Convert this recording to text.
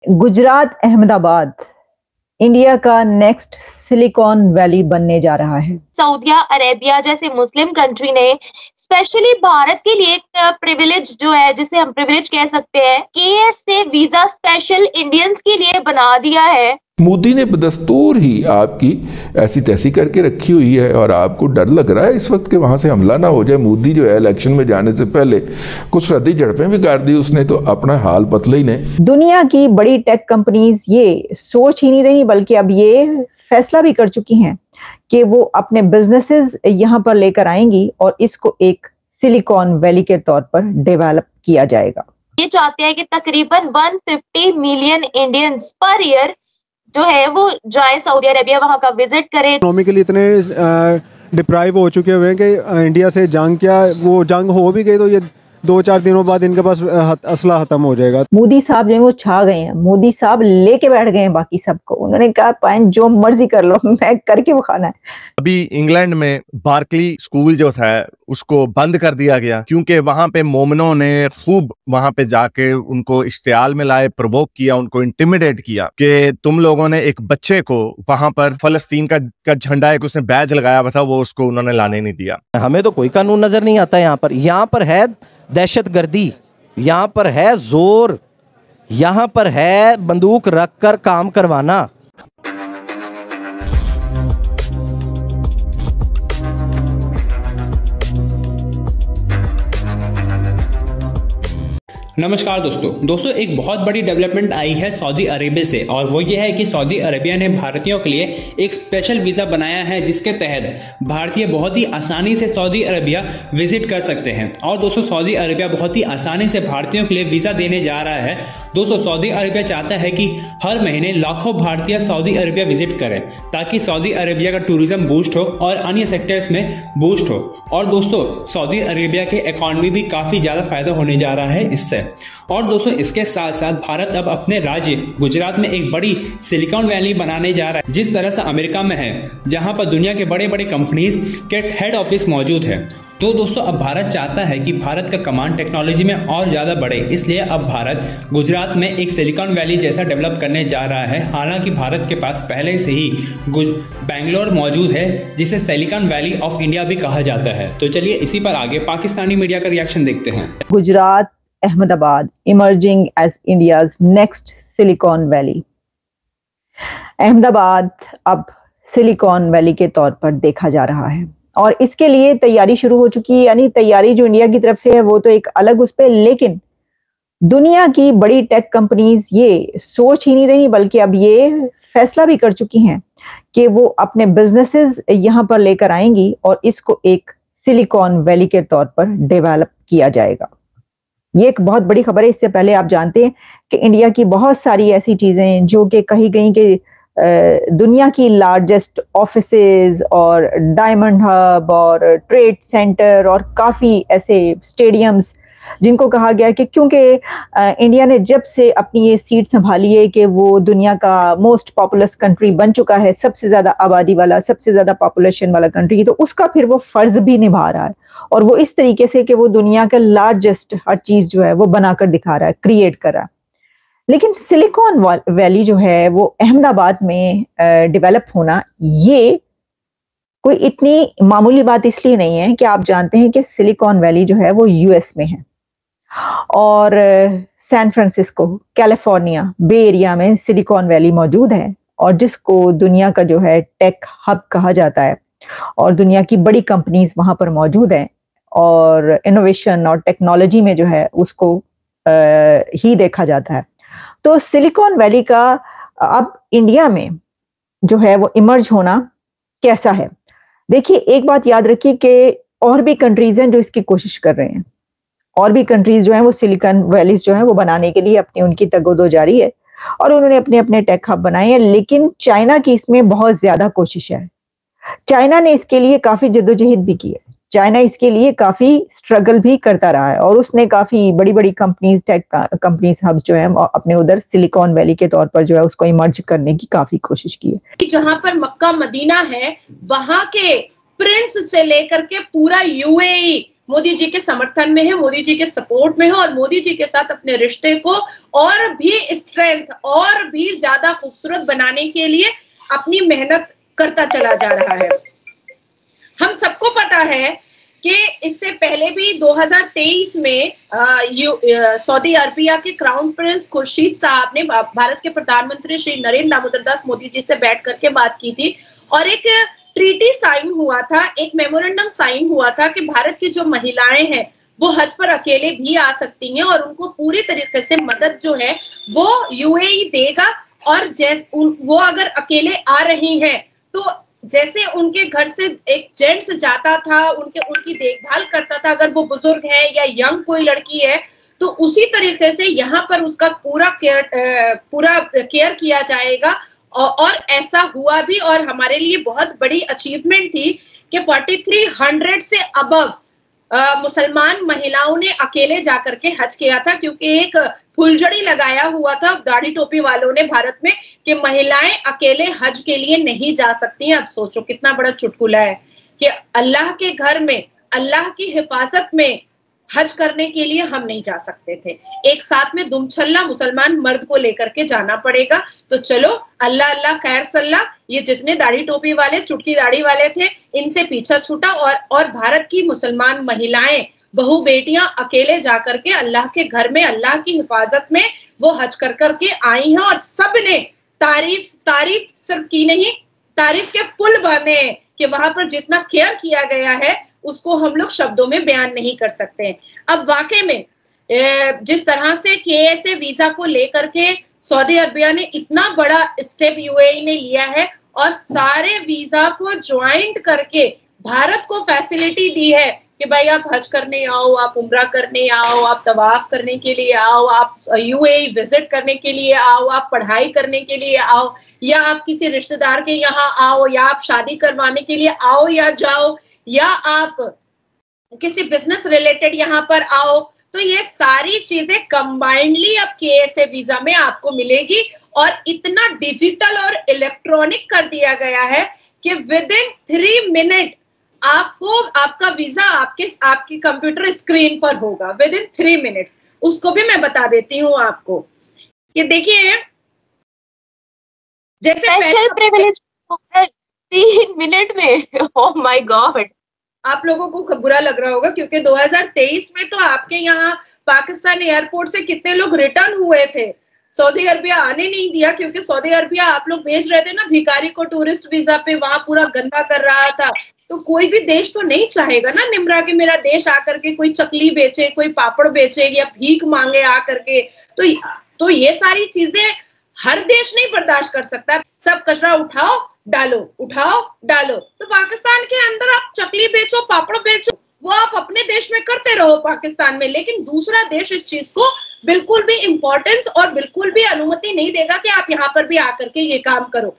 Gujarat Ahmedabad India का next Silicon valley बनने जा रहा है। सऊदी अरेबिया जैसे मुस्लिम कंट्री ने स्पेशली भारत के लिए एक प्रिविलेज जो है, जिसे हम प्रिविलेज कह सकते हैं, केएस से वीजा स्पेशल इंडियंस के लिए बना दिया है। मोदी ने बदस्तूर ही आपकी ऐसी तैसी करके रखी हुई है और आपको डर लग रहा है इस वक्त के वहां से हमला ना हो जाए। मोदी जो है इलेक्शन में जाने से पहले कुछ रद्दी झड़पें भी कर दी उसने, तो अपना हाल पतला ही ने। दुनिया की बड़ी टेक कंपनीज ये सोच ही नहीं रही, बल्कि अब ये फैसला भी कर चुकी हैं कि वो अपने बिजनेसेस यहाँ पर लेकर आएंगी और इसको एक सिलिकॉन वैली के तौर पर डेवलप किया जाएगा। ये चाहते हैं कि तकरीबन 150 मिलियन इंडियंस पर ईयर जो है वो जाए सऊदी अरेबिया, वहां का विजिट करें। इकोनॉमिकली इतने डिप्राइव हो चुके हुए हैं कि इंडिया से जंग, क्या वो जंग हो भी गई तो ये 2-4 दिनों बाद इनके पास असला खत्म हो जाएगा। मोदी साहब जो है वो छा गए हैं, मोदी साहब लेके बैठ गए हैं बाकी सबको। उन्होंने कहा पाइन जो मर्जी कर लो, मैं करके वो खाना है। अभी इंग्लैंड में बार्कली स्कूल जो था उसको बंद कर दिया गया क्योंकि वहां पे मोमिनों ने खूब वहां पे जाके उनको इश्तियाल में लाए, प्रोवोक किया, उनको इंटिमिडेट किया कि तुम लोगों ने एक बच्चे को वहां पर फलस्तीन का झंडा एक उसने बैज लगाया हुआ था, वो उसको उन्होंने लाने नहीं दिया। हमें तो कोई कानून नजर नहीं आता। यहाँ पर है दहशतगर्दी, यहाँ पर है जोर, यहाँ पर है बंदूक रखकर काम करवाना। नमस्कार दोस्तों, एक बहुत बड़ी डेवलपमेंट आई है सऊदी अरेबिया से, और वो ये है कि सऊदी अरेबिया ने भारतीयों के लिए एक स्पेशल वीज़ा बनाया है जिसके तहत भारतीय बहुत ही आसानी से सऊदी अरेबिया विजिट कर सकते हैं। और दोस्तों, सऊदी अरेबिया बहुत ही आसानी से भारतीयों के लिए वीज़ा देने जा रहा है। दोस्तों, सऊदी अरेबिया चाहता है कि हर महीने लाखों भारतीय सऊदी अरेबिया विजिट करें ताकि सऊदी अरेबिया का टूरिज्म बूस्ट हो और अन्य सेक्टर्स में बूस्ट हो। और दोस्तों, सऊदी अरेबिया के इकॉनमी भी काफ़ी ज़्यादा फायदा होने जा रहा है इससे। और दोस्तों, इसके साथ साथ भारत अब अपने राज्य गुजरात में एक बड़ी सिलिकॉन वैली बनाने जा रहा है, जिस तरह से अमेरिका में है, जहां पर दुनिया के बड़े बड़े कंपनीज के हेड ऑफिस मौजूद है। तो दोस्तों, अब भारत चाहता है कि भारत का कमांड टेक्नोलॉजी में और ज्यादा बढ़े, इसलिए अब भारत गुजरात में एक सिलिकॉन वैली जैसा डेवलप करने जा रहा है। हालांकि भारत के पास पहले से ही बेंगलोर मौजूद है, जिसे सिलिकॉन वैली ऑफ इंडिया भी कहा जाता है। तो चलिए इसी पर आगे पाकिस्तानी मीडिया का रिएक्शन देखते हैं। Gujarat Ahmedabad emerging as India's next Silicon Valley. Ahmedabad अब सिलिकॉन वैली के तौर पर देखा जा रहा है और इसके लिए तैयारी शुरू हो चुकी है। यानी तैयारी जो इंडिया की तरफ से है वो तो एक अलग उस पे, लेकिन दुनिया की बड़ी टेक कंपनीज ये सोच ही नहीं रही, बल्कि अब ये फैसला भी कर चुकी हैं कि वो अपने बिजनेसेस यहाँ पर लेकर आएंगी और इसको एक सिलिकॉन वैली के तौर पर डेवलप किया जाएगा। ये एक बहुत बड़ी खबर है। इससे पहले आप जानते हैं कि इंडिया की बहुत सारी ऐसी चीजें जो कि कही गई कि दुनिया की लार्जेस्ट ऑफिसेज और डायमंड हब और ट्रेड सेंटर और काफी ऐसे स्टेडियम्स जिनको कहा गया कि क्योंकि इंडिया ने जब से अपनी ये सीट संभाली है कि वो दुनिया का मोस्ट पॉपुलस कंट्री बन चुका है, सबसे ज्यादा आबादी वाला, सबसे ज्यादा पॉपुलेशन वाला कंट्री, तो उसका फिर वो फर्ज भी निभा रहा है और वो इस तरीके से कि वो दुनिया का लार्जेस्ट हर चीज जो है वो बनाकर दिखा रहा है, क्रिएट कर रहा है। लेकिन सिलिकॉन वैली जो है वो अहमदाबाद में डेवलप होना, ये कोई इतनी मामूली बात इसलिए नहीं है कि आप जानते हैं कि सिलिकॉन वैली जो है वो यूएस में है और सैन फ्रांसिस्को, कैलिफोर्निया, बे एरिया में सिलिकॉन वैली मौजूद है और जिसको दुनिया का जो है टेक हब कहा जाता है और दुनिया की बड़ी कंपनीज वहां पर मौजूद हैं और इनोवेशन और टेक्नोलॉजी में जो है उसको ही देखा जाता है। तो सिलिकॉन वैली का अब इंडिया में जो है वो इमर्ज होना कैसा है, देखिए एक बात याद रखिए कि और भी कंट्रीज हैं जो इसकी कोशिश कर रहे हैं, और भी कंट्रीज जो हैं वो सिलिकॉन वैलीज जो हैं वो बनाने के लिए अपनी उनकी तगोदो जारी है और उन्होंने अपने अपने टेक हब बनाए हैं। लेकिन चाइना की इसमें बहुत ज्यादा कोशिश है। चाइना ने इसके लिए काफी जद्दोजहद भी की है, चाइना इसके लिए काफी स्ट्रगल भी करता रहा है और उसने काफी बड़ी बड़ी कंपनीज, टेक कंपनीज हब जो है अपने उधर सिलिकॉन वैली के तौर पर जो है उसको इमर्ज करने की काफी कोशिश की है। जहां पर मक्का मदीना है, वहां के प्रिंस से लेकर के पूरा यूएई मोदी जी के समर्थन में है, मोदी जी के सपोर्ट में है और मोदी जी के साथ अपने रिश्ते को और भी स्ट्रेंथ और भी ज्यादा खूबसूरत बनाने के लिए अपनी मेहनत करता चला जा रहा है। हम सबको पता है कि इससे पहले भी 2023 में सऊदी अरबिया के क्राउन प्रिंस खुर्शीद साहब ने भारत के प्रधानमंत्री श्री नरेंद्र दामोदर दास मोदी जी से बैठ करके बात की थी और एक ट्रीटी साइन हुआ था, एक मेमोरेंडम साइन हुआ था कि भारत की जो महिलाएं हैं वो हज पर अकेले भी आ सकती हैं और उनको पूरी तरीके से मदद जो है वो यूएई देगा और वो अगर अकेले आ रही हैं तो जैसे उनके घर से एक जेंट्स जाता था, उनकी देखभाल करता था, अगर वो बुजुर्ग है या यंग कोई लड़की है तो उसी तरीके से यहाँ पर उसका पूरा केयर किया जाएगा और ऐसा हुआ भी। और हमारे लिए बहुत बड़ी अचीवमेंट थी कि 4300 से अबव मुसलमान महिलाओं ने अकेले जाकर के हज किया था, क्योंकि एक फुलझड़ी लगाया हुआ था दाढ़ी टोपी वालों ने भारत में कि महिलाएं अकेले हज के लिए नहीं जा सकती हैं। अब सोचो कितना बड़ा चुटकुला है कि अल्लाह के घर में अल्लाह की हिफाजत में हज करने के लिए हम नहीं जा सकते थे, एक साथ में दुमछल्ला मुसलमान मर्द को लेकर के जाना पड़ेगा। तो चलो अल्लाह अल्लाह खैर सल्ला, ये जितने दाढ़ी टोपी वाले चुटकी दाढ़ी वाले थे इनसे पीछा छूटा और भारत की मुसलमान महिलाएं बहू बेटियां अकेले जाकर के अल्लाह के घर में अल्लाह की हिफाजत में वो हज कर करके आई हैं और सबने तारीफ सिर्फ की नहीं, तारीफ के पुल बांधे हैं कि वहां पर जितना केयर किया गया है उसको हम लोग शब्दों में बयान नहीं कर सकते हैं। अब वाकई में जिस तरह से केएसए वीजा को लेकर के सऊदी अरबिया ने इतना बड़ा स्टेप यूएई ने लिया है और सारे वीजा को ज्वाइंट करके भारत को फैसिलिटी दी है कि भाई आप हज करने आओ, आप उम्रा करने आओ, आप तवाफ करने के लिए आओ, आप यूएई विजिट करने के लिए आओ, आप पढ़ाई करने के लिए आओ, या आप किसी रिश्तेदार के यहाँ आओ, या आप शादी करवाने के लिए आओ या जाओ, या आप किसी बिजनेस रिलेटेड यहाँ पर आओ। तो ये सारी चीजें कंबाइंडली अब केएसए वीजा में आपको मिलेगी और इतना डिजिटल और इलेक्ट्रॉनिक कर दिया गया है कि विद इन 3 मिनट आपको आपका वीजा आपके कंप्यूटर स्क्रीन पर होगा विद इन 3 मिनट्स। उसको भी मैं बता देती हूँ आपको। ये देखिए जैसे प्रिविलेज 3 मिनट में, ओह माय गॉड। आप लोगों को बुरा लग रहा होगा क्योंकि 2023 में तो आपके यहाँ पाकिस्तान एयरपोर्ट से कितने लोग रिटर्न हुए थे, सऊदी अरबिया आने नहीं दिया क्योंकि सऊदी अरबिया आप लोग भेज रहे थे ना भिखारी को टूरिस्ट वीजा पे, वहां पूरा गंदा कर रहा था। तो कोई भी देश तो नहीं चाहेगा ना निम्रा के मेरा देश आकर के कोई चकली बेचे, कोई पापड़ बेचे या भीख मांगे आकर के। तो ये सारी चीजें हर देश नहीं बर्दाश्त कर सकता। सब कचरा उठाओ डालो, उठाओ डालो। तो पाकिस्तान के अंदर आप चकली बेचो, पापड़ बेचो, वो आप अपने देश में करते रहो पाकिस्तान में, लेकिन दूसरा देश इस चीज को बिल्कुल भी इंपॉर्टेंस और बिल्कुल भी अनुमति नहीं देगा कि आप यहाँ पर भी आकर के ये काम करो।